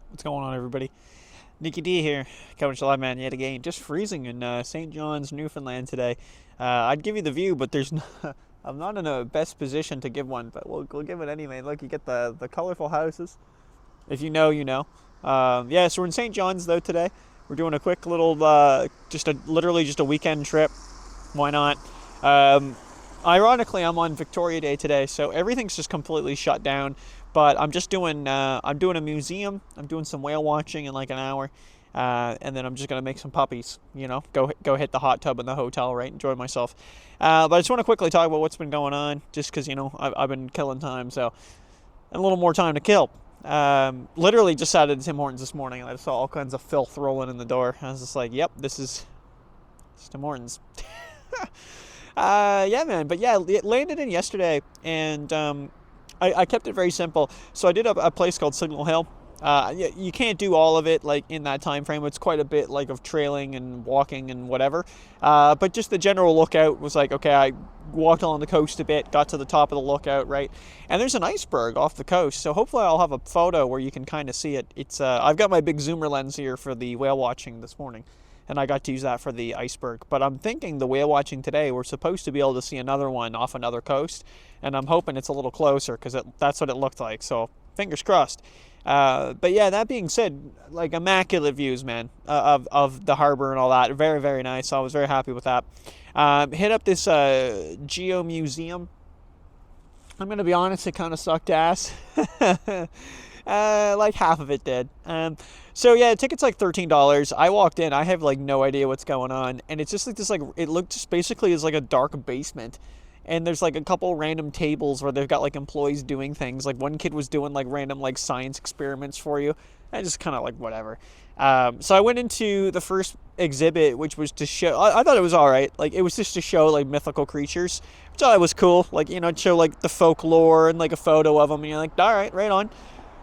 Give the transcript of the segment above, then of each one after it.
What's going on, everybody? Nicky D here, coming to live man yet again. Just freezing in St. John's, Newfoundland today. I'd give you the view, but there's no, I'm not in a best position to give one, but we'll give it anyway. Look, you get the colorful houses. If you know, you know. Yeah, so we're in St. John's though today. We're doing a quick little, literally just a weekend trip. Why not? Um, Ironically, I'm on Victoria Day today, so everything's just completely shut down. But I'm doing a museum. I'm doing some whale watching in like an hour, and then I'm just gonna make some puppies. Go hit the hot tub in the hotel, right? Enjoy myself. But I just want to quickly talk about what's been going on, just because I've been killing time, so and a little more time to kill. Literally just sat at Tim Hortons this morning, and I saw all kinds of filth rolling in the door. I was just like, "Yep, this is Tim Hortons." Yeah, man. But yeah, it landed in yesterday, and I kept it very simple. So I did a place called Signal Hill. You can't do all of it like in that time frame. It's quite a bit like of trailing and walking and whatever. But just the general lookout was like, okay, I walked along the coast a bit, got to the top of the lookout, right? And there's an iceberg off the coast. So hopefully I'll have a photo where you can kind of see it. It's I've got my big zoomer lens here for the whale watching this morning, and I got to use that for the iceberg. But I'm thinking the whale watching today, we're supposed to be able to see another one off another coast, and I'm hoping it's a little closer because that's what it looked like. So fingers crossed. But yeah, that being said, like immaculate views, man, of the harbor and all that. Very, very nice. So I was very happy with that. Hit up this Geo Museum. I'm gonna be honest, it kind of sucked ass. Like half of it did. So yeah, the ticket's like $13. I walked in, I have like no idea what's going on, and it's just like this, like it looked just basically as like a dark basement. And there's like a couple random tables where they've got like employees doing things. Like one kid was doing like random like science experiments for you. And just kind of like whatever. So I went into the first exhibit, which was to show. I thought it was all right. Like it was just to show like mythical creatures, which I thought was cool. Like show like the folklore and like a photo of them. And you're like, all right, right on.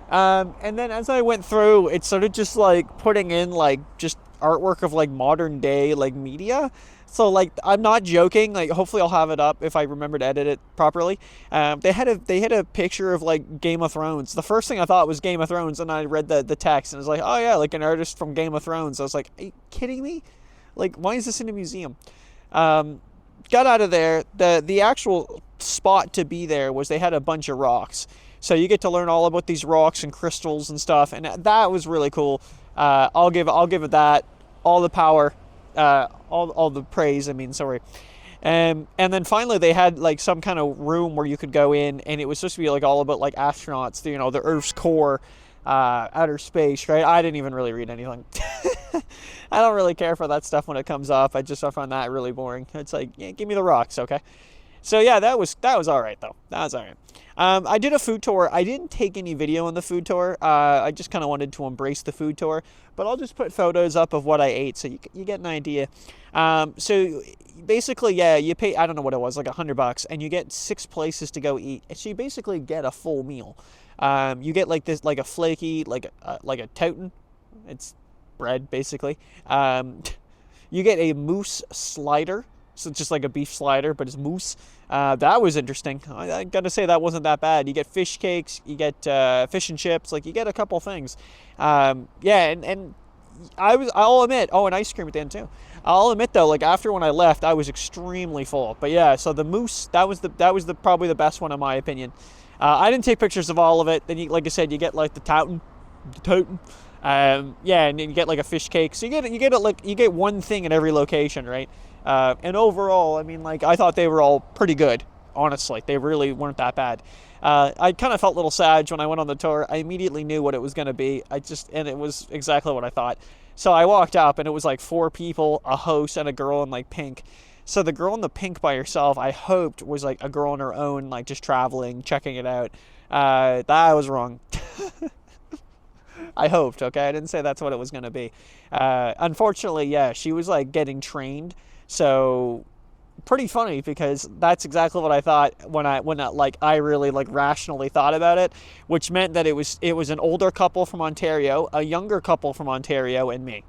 And then as I went through, it started just like putting in like just artwork of like modern day like media. So like I'm not joking. Like hopefully I'll have it up if I remember to edit it properly. They had a picture of like Game of Thrones. The first thing I thought was Game of Thrones, and I read the text and it was like, oh yeah, like an artist from Game of Thrones. I was like, are you kidding me? Like why is this in a museum? Got out of there. The actual spot to be there was they had a bunch of rocks. So you get to learn all about these rocks and crystals and stuff, and that was really cool. I'll give it that, all the power, all the praise. I mean, sorry. And then finally they had like some kind of room where you could go in, and it was supposed to be like all about like astronauts, the Earth's core, outer space, right? I didn't even really read anything. I don't really care for that stuff when it comes up. I find that really boring. It's like, yeah, give me the rocks, okay? So yeah, that was all right though. That was all right. I did a food tour. I didn't take any video on the food tour. I just kind of wanted to embrace the food tour, but I'll just put photos up of what I ate so you get an idea. So basically, yeah, you pay, I don't know what it was, like $100, and you get 6 places to go eat. So you basically get a full meal. You get like this, like a flaky, like a touten. It's bread basically. You get a moose slider. So it's just like a beef slider, but it's mousse. That was interesting. I gotta say that wasn't that bad. You get fish cakes, you get fish and chips, like you get a couple things. Yeah, and I'll admit, oh, and ice cream at the end too. I'll admit though, like after when I left, I was extremely full. But yeah, so the mousse, that was the probably the best one in my opinion. I didn't take pictures of all of it. Then like I said, you get like the toten. Yeah, and then you get like a fish cake. So you get one thing at every location, right? And overall, I mean, like, I thought they were all pretty good, honestly. They really weren't that bad. I kind of felt a little sad when I went on the tour. I immediately knew what it was going to be. And it was exactly what I thought. So I walked up, and it was like 4 people, a host, and a girl in like pink. So the girl in the pink by herself, I hoped was like a girl on her own, like just traveling, checking it out. That was wrong. I hoped, okay? I didn't say that's what it was going to be. Unfortunately, yeah, she was like getting trained. So pretty funny because that's exactly what I thought when I really like rationally thought about it, which meant that it was an older couple from Ontario, a younger couple from Ontario, and me.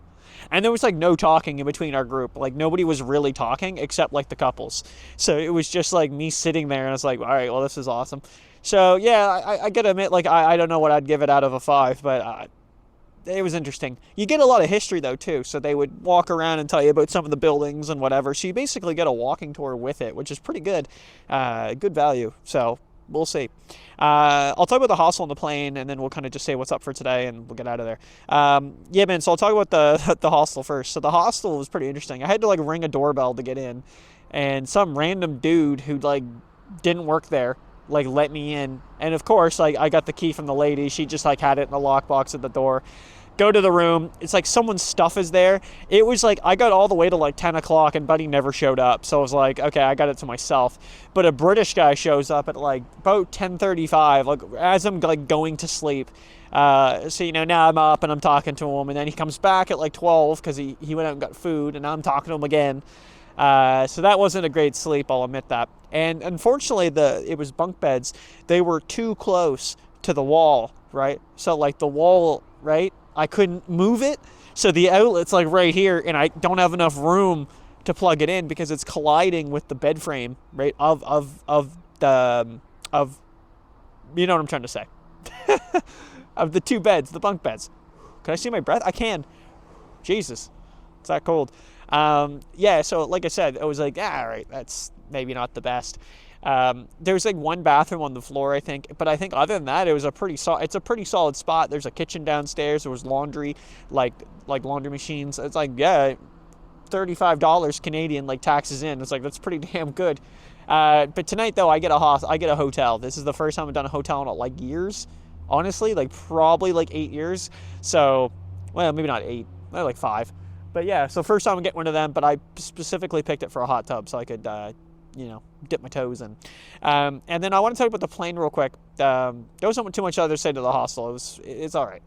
And there was like no talking in between our group. Like nobody was really talking except like the couples. So it was just like me sitting there, and I was like, all right, well, this is awesome. So yeah, I gotta admit, like I don't know what I'd give it out of a 5, but it was interesting. You get a lot of history though too, so they would walk around and tell you about some of the buildings and whatever. So you basically get a walking tour with it, which is pretty good, good value. So we'll see. I'll talk about the hostel on the plane, and then we'll kind of just say what's up for today, and we'll get out of there. Yeah, man. So I'll talk about the hostel first. So the hostel was pretty interesting. I had to like ring a doorbell to get in, and some random dude who like didn't work there like let me in, and of course like I got the key from the lady. She just like had it in the lockbox at the door. Go to the room. It's like someone's stuff is there. It was like I got all the way to like 10 o'clock and Buddy never showed up. So I was like, okay, I got it to myself. But a British guy shows up at like about 10:35, like as I'm like going to sleep. So, you know, now I'm up and I'm talking to him, and then he comes back at like 12 because he went out and got food, and now I'm talking to him again. So that wasn't a great sleep, I'll admit that. And unfortunately, it was bunk beds. They were too close to the wall, right? So like the wall, right? I couldn't move it. So the outlet's like right here, and I don't have enough room to plug it in because it's colliding with the bed frame, right? Of you know what I'm trying to say. Of the two beds, the bunk beds. Can I see my breath? I can. Jesus. It's that cold. Yeah, so like I said, I was like, all right, that's maybe not the best. There's like one bathroom on the floor, I think, but I think other than that, it's a pretty solid spot. There's a kitchen downstairs. There was laundry, like laundry machines. It's like, yeah, $35 Canadian, like taxes in. It's like, that's pretty damn good. But tonight though, I get a hotel. This is the first time I've done a hotel in like years, honestly, like probably like 8 years. So, well, maybe not 8, maybe like 5. But yeah, so first time I get one of them, but I specifically picked it for a hot tub so I could, dip my toes in. And then I want to talk about the plane real quick. There wasn't too much other to say to the hostel. It's all right.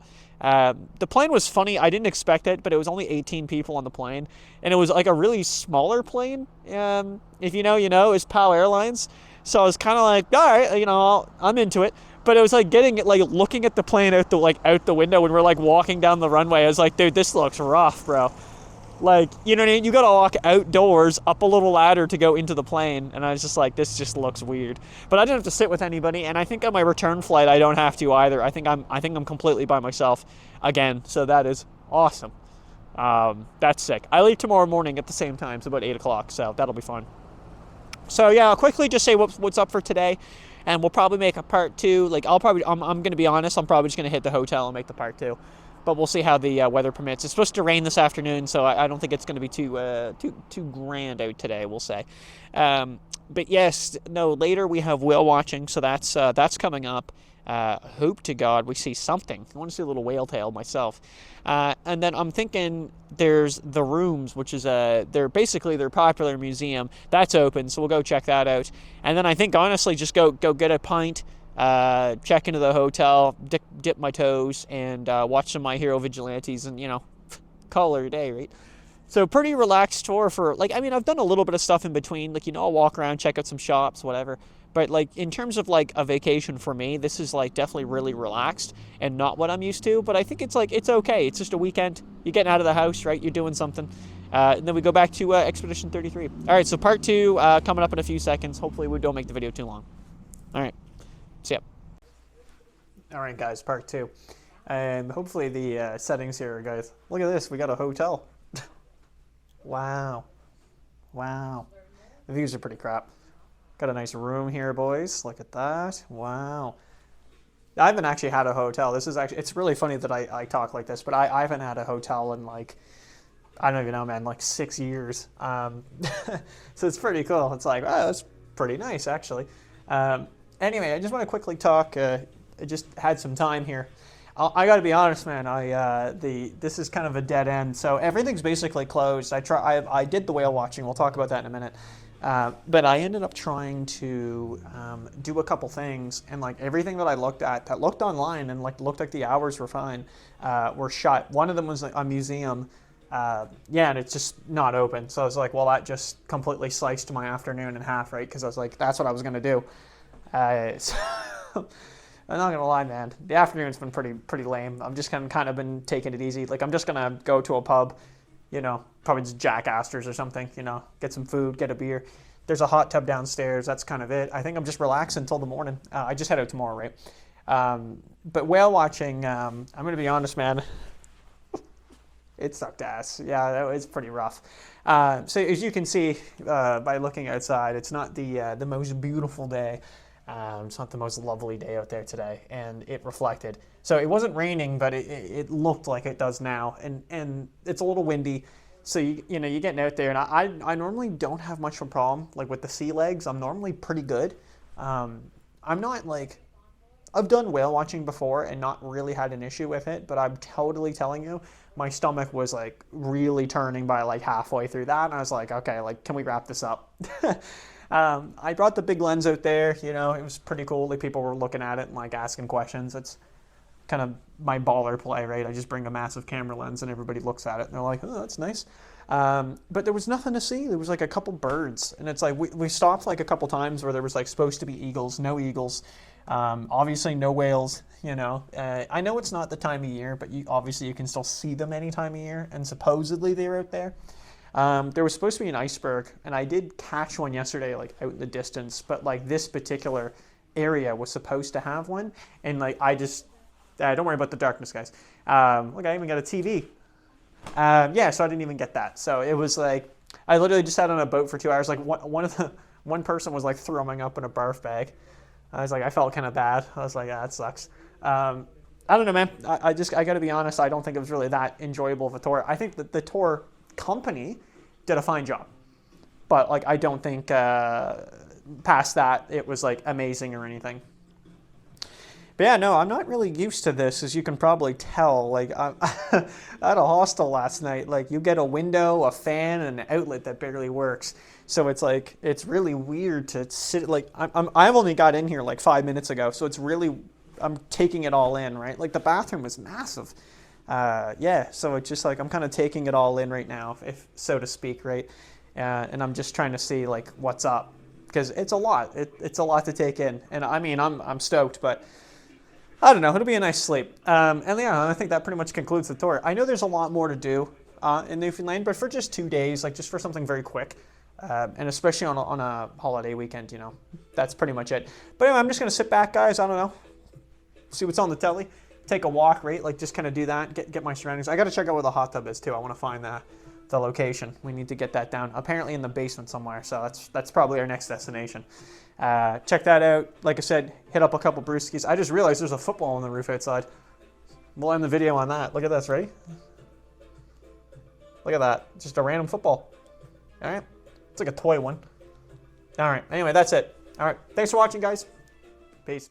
The plane was funny. I didn't expect it, but it was only 18 people on the plane, and it was like a really smaller plane. If you know, it's PAL Airlines. So I was kind of like, all right, I'm into it. But it was like looking at the plane out the window when we're like walking down the runway. I was like, dude, this looks rough, bro. Like, you know what I mean? You gotta walk outdoors up a little ladder to go into the plane. And I was just like, this just looks weird. But I didn't have to sit with anybody. And I think on my return flight, I don't have to either. I think I'm completely by myself again. So that is awesome. That's sick. I leave tomorrow morning at the same time. It's about 8 o'clock. So that'll be fun. So yeah, I'll quickly just say what's up for today. And we'll probably make a part 2. Like I'm going to be honest, I'm probably just going to hit the hotel and make the part 2. But we'll see how the weather permits. It's supposed to rain this afternoon, so I don't think it's going to be too grand out today, we'll say. But yes, no, later we have whale watching, so that's coming up. Hope to God we see something. I want to see a little whale tail myself. And then I'm thinking there's the rooms, which is they're popular museum. That's open, so we'll go check that out. And then I think honestly just go get a pint, check into the hotel, dip my toes, and watch some My Hero Vigilantes, and call it a day, right? So pretty relaxed tour for I've done a little bit of stuff in between, I'll walk around, check out some shops, whatever. But in terms of a vacation for me, this is definitely really relaxed and not what I'm used to. But I think it's okay. It's just a weekend. You're getting out of the house, right? You're doing something. And then we go back to Expedition 33. All right, so part 2 coming up in a few seconds. Hopefully we don't make the video too long. All right, see ya. All right, guys, part 2. And hopefully the settings here, guys. Look at this. We got a hotel. Wow. The views are pretty crap. Got a nice room here, boys. Look at that. Wow. I haven't actually had a hotel. It's really funny that I talk like this, but I haven't had a hotel in I don't even know, man, 6 years. So it's pretty cool. It's like, oh, that's pretty nice, actually. Anyway, I just want to quickly talk. I just had some time here. I got to be honest, man. This is kind of a dead end. So everything's basically closed. I did the whale watching. We'll talk about that in a minute. But I ended up trying to do a couple things, and everything that I looked at that looked online and looked like the hours were fine were shut. One of them was a museum, and it's just not open. So I was like, well, that just completely sliced my afternoon in half, right? Because I was like, that's what I was gonna do. So I'm not gonna lie, man. The afternoon's been pretty lame. I'm just kind of been taking it easy. I'm just gonna go to a pub. Probably just Jack Astor's or something, get some food, get a beer. There's a hot tub downstairs. That's kind of it. I think I'm just relaxing until the morning. I just head out tomorrow, right? But whale watching, I'm going to be honest, man. It sucked ass. Yeah, that was pretty rough. So as you can see by looking outside, it's not the most beautiful day. It's not the most lovely day out there today, and it reflected. So it wasn't raining, but it looked like it does now, and it's a little windy. So you know you're getting out there, and I normally don't have much of a problem like with the sea legs. I'm normally pretty good. I'm not like I've done whale watching before and not really had an issue with it, but I'm totally telling you, my stomach was like really turning by like halfway through that, and I was like, okay, like can we wrap this up? I brought the big lens out there. You know, it was pretty cool. Like people were looking at it and like asking questions. It's kind of my baller play, right? I just bring a massive camera lens and everybody looks at it and they're like, oh, that's nice. But there was nothing to see. There was like a couple birds, and it's like we stopped like a couple times where there was like supposed to be eagles, no eagles. Obviously no whales, you know. I know it's not the time of year, but obviously you can still see them any time of year, and supposedly they're out there. There was supposed to be an iceberg, and I did catch one yesterday, like out in the distance, but like this particular area was supposed to have one, and like don't worry about the darkness, guys. Look, I even got a TV. Yeah, so I didn't even get that. So it was like, I literally just sat on a boat for 2 hours. Like one person was like throwing up in a barf bag. I was like, I felt kind of bad. I was like, yeah, that sucks. I don't know, man. I got to be honest. I don't think it was really that enjoyable of a tour. I think that the tour company did a fine job, but like I don't think past that it was like amazing or anything. But yeah, no, I'm not really used to this, as you can probably tell. Like I at a hostel last night, like you get a window, a fan, and an outlet that barely works. So it's like it's really weird to sit. Like I've only got in here like 5 minutes ago, so it's really I'm taking it all in, right? Like the bathroom was massive. Yeah, so it's just like I'm kind of taking it all in right now, if so to speak, right? And I'm just trying to see like what's up, because it's a lot. It's a lot to take in, and I mean I'm stoked, but I don't know. It'll be a nice sleep. And yeah, I think that pretty much concludes the tour. I know there's a lot more to do in Newfoundland, but for just 2 days, like just for something very quick, and especially on a holiday weekend, you know, that's pretty much it. But anyway, I'm just gonna sit back, guys. I don't know, see what's on the telly, take a walk, right? Like just kind of do that, get my surroundings. I got to check out where the hot tub is too. I want to find the location. We need to get that down. Apparently in the basement somewhere. So that's probably our next destination. Check that out. Like I said, hit up a couple brewskis. I just realized there's a football on the roof outside. We'll end the video on that. Look at this, ready? Look at that. Just a random football. All right. It's like a toy one. All right. Anyway, that's it. All right. Thanks for watching, guys. Peace.